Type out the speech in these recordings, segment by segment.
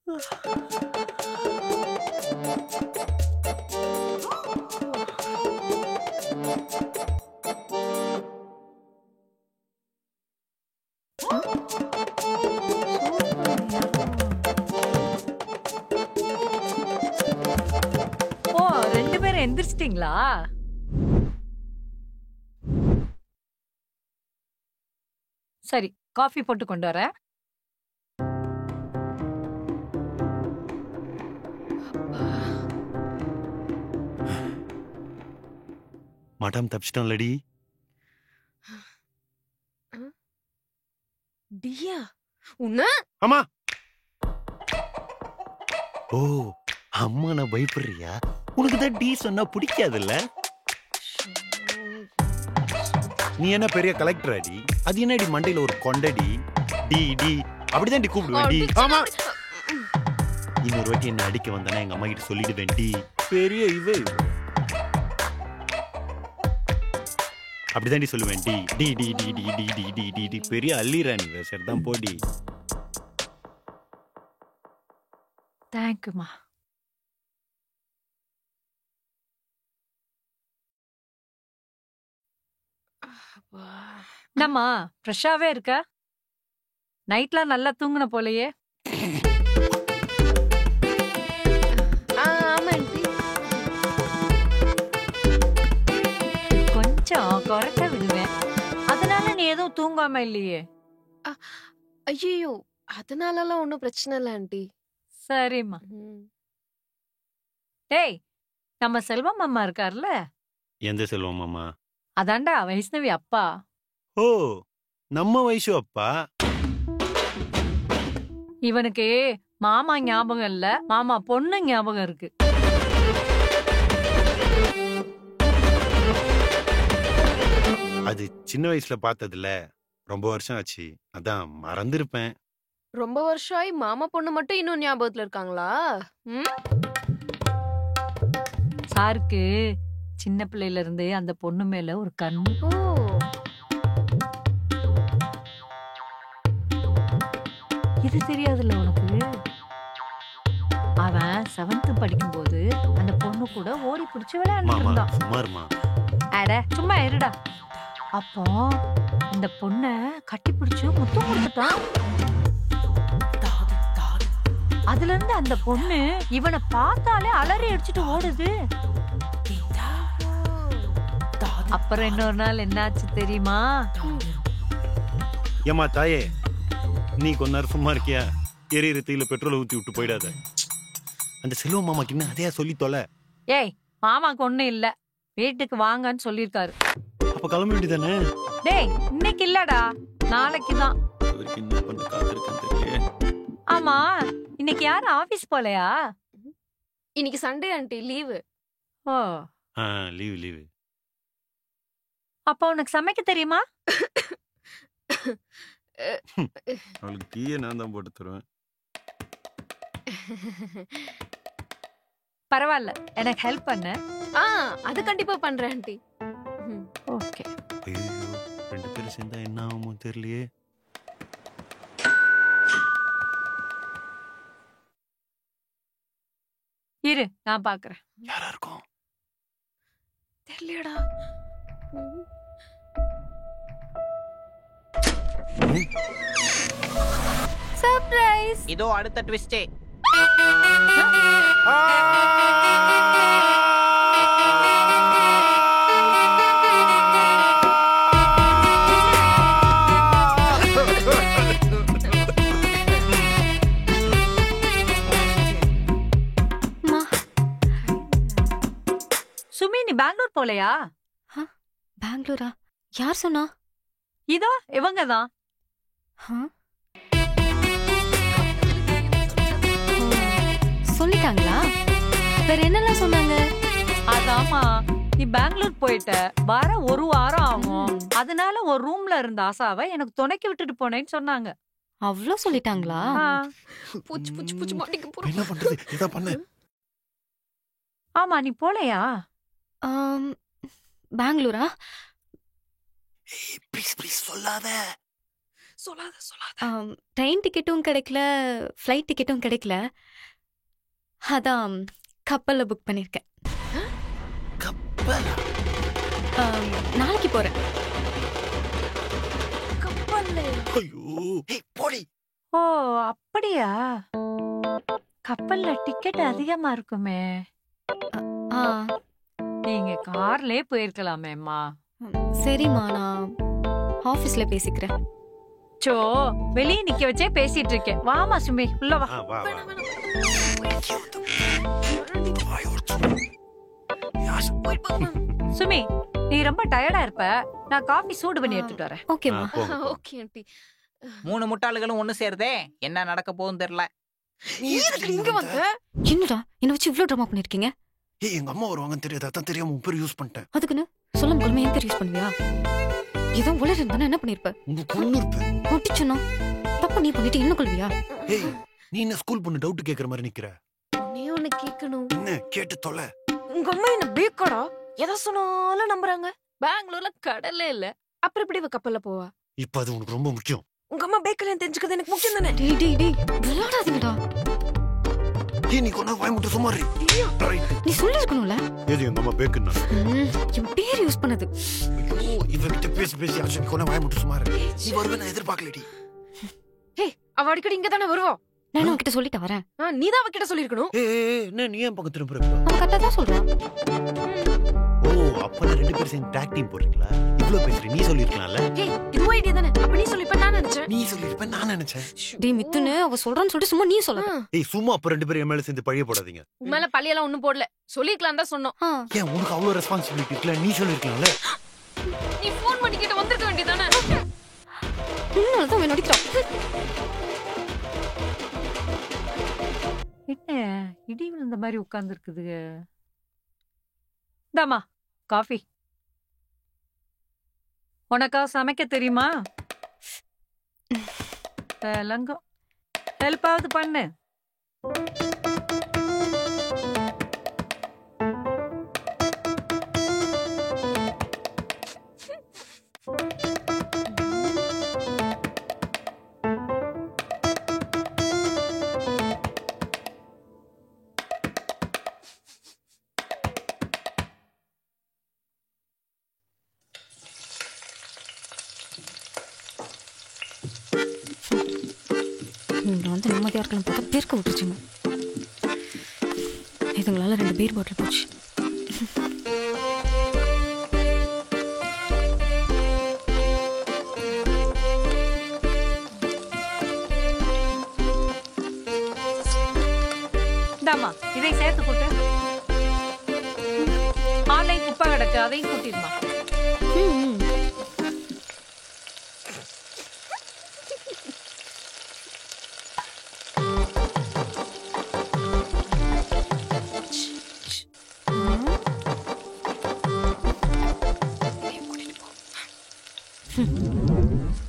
ஓ, 2 பேரும் எந்திரிச்சிட்டீங்களா? சரி, காஃபி போட்டு கொண்டு வரேன். மேடம் தப்பிச்சிட்டோம்லடி. டியா உன்ன அம்மா. ஓ, அம்மா நான் பயப்படுறியா? உனக்கு தான் டி சொன்னா பிடிக்காதுல்ல? நீ என்ன பெரிய கலெக்டர் அடி? அது என்னடி மண்டையில ஒரு கொண்டடி? டி டி அப்படிதான் டி கூப்பிடுவேன் டி. ஆமா. இன்னொரு வாட்டி என்ன அடிக்க வந்தானே எங்க அம்மா கிட்ட சொல்லிடுவேன் டி. பெரிய இவே அப்படிதான் சொல்லுவேன் டி டி டி டி டி டி டி டி டி டி பெரிய அள்ளிராணி வேசர் தான் போடி. தேங்க்யூமா. என்னம்மா ஃப்ரெஷ்ஷாவே இருக்க? நைட்லாம் நல்லா தூங்குன போலயே. ஆமா ஆண்டி. கொஞ்சம் கொரட்ட விடுவேன். அதனால நீ எதுவும் தூங்காம இல்லையே. ஐயோ, அதனாலலாம் ஒன்றும் பிரச்சனை இல்லை ஆண்டி. சரிம்மா. டேய், நம்ம செல்வம் அம்மா இருக்கார்ல, எந்த செல்வம் மாமா? அதான்டா வைஷ்ணவி அப்பா. ஓ, நம்ம வயசு அப்பா. இவனுக்கு மாமா ஞாபகம் இல்ல, மாமா பொண்ணு ஞாபகம் இருக்கு. அது சின்ன வயசுல பார்த்ததுல ரொம்ப வருஷம் ஆச்சு, அதான் மறந்துருப்பேன். ரொம்ப வருஷம் ஆகி மாமா பொண்ணு மட்டும் இன்னும் ஞாபகத்துல இருக்காங்களா? சாருக்கு சின்ன பிள்ளையில இருந்து அந்த பொண்ணு மேல ஒரு கண்ணு. ஓ, இது தெரியாதுல்ல உனக்கு? அவன் 7th படிக்கும்போது அந்த பொண்ணு கூட ஓடி பிடிச்சு விளையாண்டு மாமா இருந்தான். சும்மாருமா. அட சும்மா இருடா. அப்போ அந்த பொண்ண கட்டி பிடிச்சு முத்தம் கொடுத்துட்டான். அதுல இருந்து அந்த பொண்ணு இவனை பார்த்தாலே அலறி அடிச்சுட்டு ஓடுது. அப்புறம் இன்னொரு நாள் என்னாச்சு தெரியுமா? ஏமா தாயே, நீ கொஞ்ச நேரம் சும்மா இருக்கியா? எரியிற தீயில பெட்ரோலை ஊத்தி விட்டு போயிடாத. அந்த செல்வம் மாமாக்கு என்ன அதையா சொல்லி தொலை. ஏய், மாமாக்கு ஒண்ணும் இல்ல, வீட்டுக்கு வாங்கன்னு சொல்லிருக்காரு. அப்ப கிளம்ப வேண்டியதானே? டேய், இன்னைக்கு இல்லடா, நாளைக்குதான். என்ன பண்ண காத்திருக்கேன் தெரியல. ஆமா, இன்னைக்கு யாரும் ஆபீஸ் போலையா? இன்னைக்கு சண்டே ஆண்டி, லீவு. ஓ, லீவு லீவு. அப்ப உனக்கு சமைக்க தெரியுமா? அவளுக்கு டீயை நான் தான் போட்டு தருவேன். பரவாயில்ல, எனக்கு ஹெல்ப் பண்ண. அது கண்டிப்பா பண்றேன் ஆண்டி. ஓகே. ஐயோ, 2 பேரும் சேர்ந்தா என்ன ஆகுமோ தெரியலையே. இரு, நான் பாக்குறேன். யாரா இருக்கும்? தெரியலடா. சர்ப்ரைஸ். இதோ அடுத்த ட்விஸ்டே. சுமி, நீ பெங்களூர் போலையா? பெங்களூரா? யார் சொன்னா? இதோ இவங்கதான். சொல்லிட்டாங்களா? வேற என்னெல்லாம் சொன்னாங்க? அதாமா, நீ பெங்களூர் போயிட்ட, வர 1 வாரம் ஆகும். அதனால ஒரு ரூம்ல இருந்த ஆசாவை எனக்கு துணைக்கி விட்டுட்டு போனேன்னு சொன்னாங்க. அவ்ளோ சொல்லிட்டாங்களா? பூச்சி பூச்சி பூச்சி மாட்டிக்க போறோம். என்ன பண்றது? இத பண்ணு. ஆமா, நீ போலையா? பெங்களூரா? ப்ளீஸ் ப்ளீஸ் சொல்லாத. சொல்லாத. ட்ரெயின் டிக்கெட்டும் கிடைக்கல, ஃப்ளைட் டிக்கெட்டும் கிடைக்கல. அதான் கப்பல்ல புக் பண்ணிருக்கேன். நாளைக்கு போறேன். ஓ அப்படியா? கப்பல்ல டிக்கெட் அதிகமா இருக்குமே. ஆ, நீங்க கார்லயே போயிருக்கலாமேம்மா. சரிம்மா, நான் ஆபீஸ்ல பேசிக்கிறேன். சோ வெளியே நிக்க வச்சே பேசிட்டு இருக்கேன். வாமா சுமி, உள்ள வா. வா வா. சுமி, நீ ரொம்ப டயர்டா இருப்ப. நான் காஃபி சூடு பண்ணி எடுத்துட்டு வரேன். ஓகேம்மா. Okay aunty. 3 முட்டாளுகளும் ஒண்ணு சேருதே, என்ன நடக்க போகுதுன்னு தெரியல. நீ எதுக்கு இங்க வந்த? என்னடா என்ன வச்சு இவ்ளோ ட்ராமா பண்ணிருக்கீங்க? ஏய், எங்க அம்மா வருவாங்கன்னு தெரியாது, அதான் தெரியாம உன் பேர் யூஸ் பண்ணிட்டேன். அதுக்குன்னு சொல்லும் கொள்மை என் பேர் யூஸ் பண்ணுவியா? ஏதோ உலர் இருந்தா என்ன பண்ணிருப்ப? உங்க பொண்ணு இருப்பேன். ஒட்டிச்சுன்னா தப்பு நீ பண்ணிட்டு என்ன கொள்வியா? ஏய், நீ என்ன ஸ்கூல் பொண்ணு டவுட் கேக்குற மாதிரி நிக்கிற? உன்னையே ஒண்ணு கேட்கணும். என்ன கேட்டு தொலை. உங்க அம்மா என்ன பேக்கடா? எதை சொன்னாலும் நம்புறாங்க. பெங்களூர்ல கடலே இல்ல, அப்புறம் எப்படி இவ கப்பல்ல போவா? இப்ப அது உனக்கு ரொம்ப முக்கியம். உங்க அம்மா பேக்கலன்னு தெரிஞ்சுக்கிறது எனக்கு முக்கியம் தானே. டேய் டேய் டேய், விளையாடாதீங்கடா. ஏய், நீ கொண்டா வாய் முட்டை சும்மா இரு. ரைட். நீ சொல்லி இருக்கணும்ல. ஏது எங்க அம்மா பேக்குன்னா? என் பேர் யூஸ் பண்ணது. ஐயோ, இவகிட்ட பேசி பேசி ஆச்சு. நீ கொண்டா வாய் முட்டை சும்மா இரு. நீ வருவே நான் எதிர்பார்க்கலடி. ஏய், அவ அடிக்கடி இங்க தானே வருவா. நான் உன்கிட்ட சொல்லிட்டு வரேன். நீதான் அவகிட்ட சொல்லிருக்கணும். ஏய், என்ன நீ ஏன் பக்கம் திரும்புற? அவன் கரெக்டா தான் சொல்றான். ஓ, அப்ப நான் 2 பேரும் சேர்ந்து டாக் டீம் போடுறீங்களா? இவ்ளோ பேசுறீ, நீ சொல்லிருக்கலாம்ல. ஏய், இது ஐடியா தானே. அப்ப நீ சொல்லிப்ப நான் நினைச்சேன். நீ சொல்லிருப்ப நான் நினைச்சேன். டேய் மித்துனு, அவ சொல்றான்னு சொல்லிட்டு சும்மா நீ சொல்லாத. ஏய், சும்மா அப்ப 2 பேரும் என் மேல சேர்ந்து பழிய போடாதீங்க. மேல பள்ளியெல்லாம் ஒண்ணும் போடல, சொல்லிக்கலாம் தான் சொன்னோம். ஏன் உனக்கு அவ்வளவு ரெஸ்பான்சிபிலிட்டி இருக்குல்ல, நீ சொல்லிருக்கலாம்ல. நீ போன் பண்ணி கிட்ட வந்திருக்க வேண்டியதானே. இன்னும் தான் நடிக்கிறான். என்ன இடி விழுந்த மாதிரி உட்கார்ந்து இருக்குது. இந்தாம்மா காஃபி. உனக்கா சமைக்க தெரியுமா? லங்கம் ஹெல்ப்பாவது பண்ணு. இங்க வந்து நிம்மதியா இருக்கலாம் பார்த்தா பேர்க்க விட்டுருச்சுங்க. இதுங்களால 2 பீர் பாட்டில் போச்சு. இந்தாம்மா இதை சேர்த்து கூட்டு. ஆன்லைன் குப்பை கிடக்கு, அதையும் கூட்டிடுமா.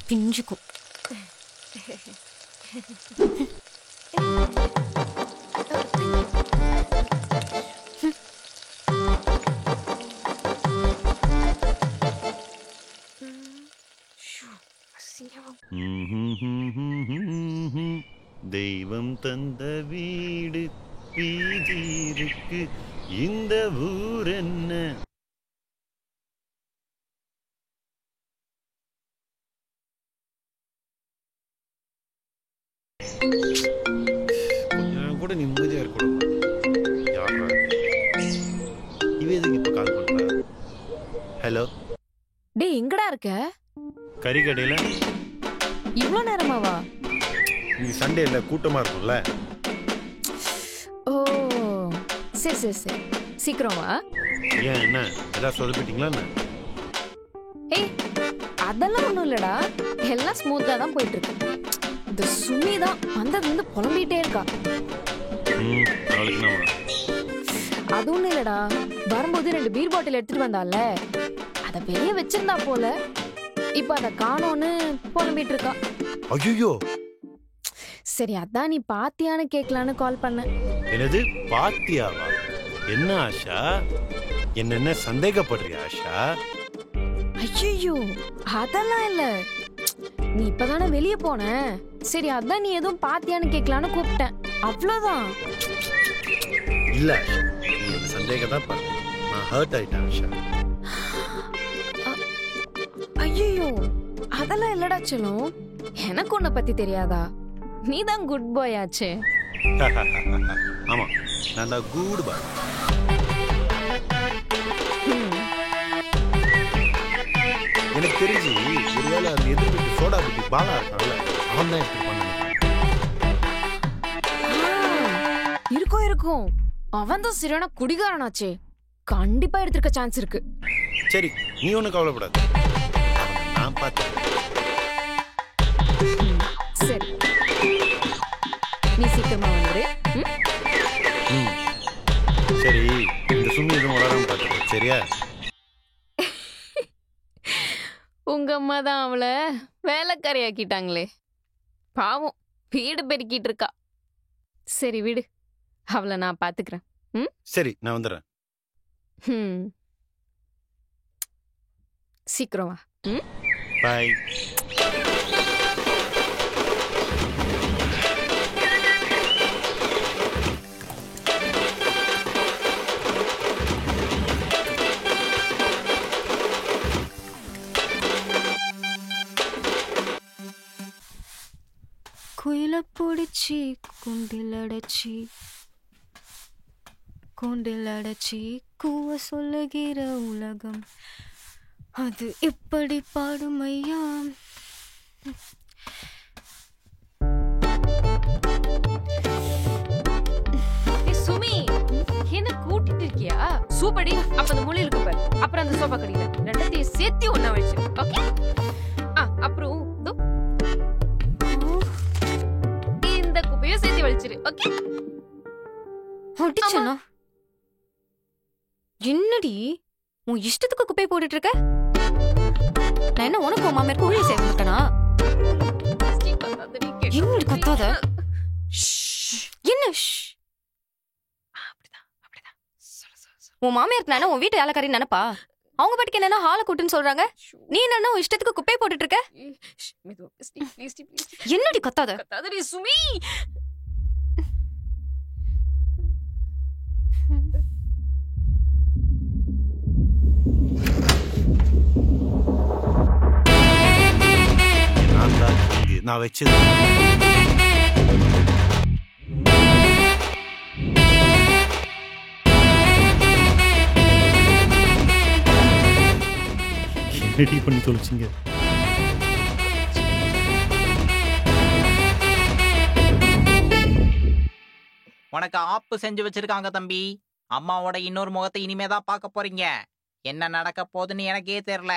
பிஞ்சுக்கும். தெய்வம் தந்த வீடு வீதி இருக்கு, இந்த ஊர் என்ன? கொஞ்சம் கூட நிம்மதியா இருக்கணும். யாரா இவன் இப்ப கால் பண்றா? ஹலோ. டேய், எங்கடா இருக்க? கறி கடையில. இவ்ளோ நேரமாவா? நீ சண்டே இல்ல, கூட்டமா இருக்கும்ல. ஓ, சரி சரி சரி, சீக்கிரம் வா. ஏன், என்ன ஏதாவது சொதப்பிட்டீங்களா என்ன? ஏய், அதெல்லாம் ஒண்ணும் இல்லடா, எல்லாம் ஸ்மூத்தா தான் போயிட்டு இருக்கு. இந்த சுமி தான் வந்ததுல இருந்து புலம்பிட்டே இருக்கா. நாளைக்கு என்ன வரும்? அது ஒண்ணும் இல்லடா, வரும்போது 2 பீர் பாட்டில் எடுத்துட்டு வந்தால, அத வெளியே வச்சிருந்தா போல. இப்ப அத காணோன்னு புலம்பிட்டு இருக்கா. ஐயோ, சரி, அதான் நீ பாத்தியான்னு கேட்கலான்னு கால் பண்ணேன். என்னது பாத்தியாவா? என்ன ஆஷா, என்ன சந்தேகப்படுறியா ஆஷா? ஐயோ, அதெல்லாம் இல்ல. நீ இப்பதானே வெளியே போன, சரி அதான் நீ எதுவும் பாத்தியான்னு கேட்கலான்னு கூப்பிட்டேன், அவ்வளவுதான். இல்ல நீ என்ன சந்தேகம் தான் பாரு, நான் ஹர்ட் ஆயிட்டேன் ஆஷா. ஐயோ அதெல்லாம் இல்லடா செல்லம், எனக்கு உன்னை பத்தி தெரியாதா? நீ தான் குட் பாய் ஆச்சே. ஆமா நான் தான் குட் பாய். எனக்கு தெரிஞ்சு ஒருவேளை அந்த எதிர்ப்பு சோடா புட்டி பாலா இருக்கான்ல, அவன் தான் இப்படி பண்ண. இருக்கும், அவன் தான் சரியான குடிகாரனாச்சே, கண்டிப்பா எடுத்திருக்க சான்ஸ் இருக்கு. சரி நீ ஒன்னும் கவலைப்படாது, நான் பார்த்தேன். சரி நீ சீக்கிரமா வந்துரு. சரி இந்த சும்மி எதுவும் வளராம பார்த்துக்கோ, சரியா? உங்க அம்மா தான் அவளை வேலைக்காரி ஆக்கிட்டாங்களே, பாவம் வீடு பெருக்கிட்டு இருக்கா. சரி விடு, அவளை நான் பாத்துக்கிறேன். சரி நான் வந்துடுறேன். சீக்கிரம் வா. பாய். குயில பிடிச்சி கூண்டில் அடைச்சி கூவ சொல்லுகிற உலகம் அது எப்படி பாடும் ஐயா. சுமி என்ன கூட்டிட்டு இருக்கியா? சூப்படி. அப்ப அந்த மூலையில இருக்கு பாரு, அப்புறம் அந்த சோபா கடியில ரெண்டத்தையும் சேர்த்து ஒண்ணா வச்சு. ஓகே, அப்புறம் இந்த குப்பையும் சேர்த்து வலிச்சிரு. ஓகே அடிச்சனா? என்னடி உன் இஷ்டத்துக்கு குப்பையை போட்டுட்டு இருக்க? நான் என்ன உனக்கு உன் மாமியாருக்கு ஊழிய செய்ய மாட்டேனா? என்னடி கத்தாத? என்ன உன் மாமியாருக்கு நான் உன் வீட்டு வேலைக்காரின்னு நினைப்பா? அவங்க பாட்டுக்கு என்னன்னா ஹாலை கூட்டுன்னு சொல்றாங்க, நீ என்ன உன் இஷ்டத்துக்கு குப்பையை போட்டுட்டு இருக்க? என்னடி கத்தாத? சுமி நான் வச்சது ரெடி பண்ணி தொலைச்சிங்க. உனக்கு ஆப்பு செஞ்சு வச்சிருக்காங்க தம்பி. அம்மாவோட இன்னொரு முகத்தை இனிமேதான் பார்க்க போறீங்க. என்ன நடக்க போகுதுன்னு எனக்கே தெரியல.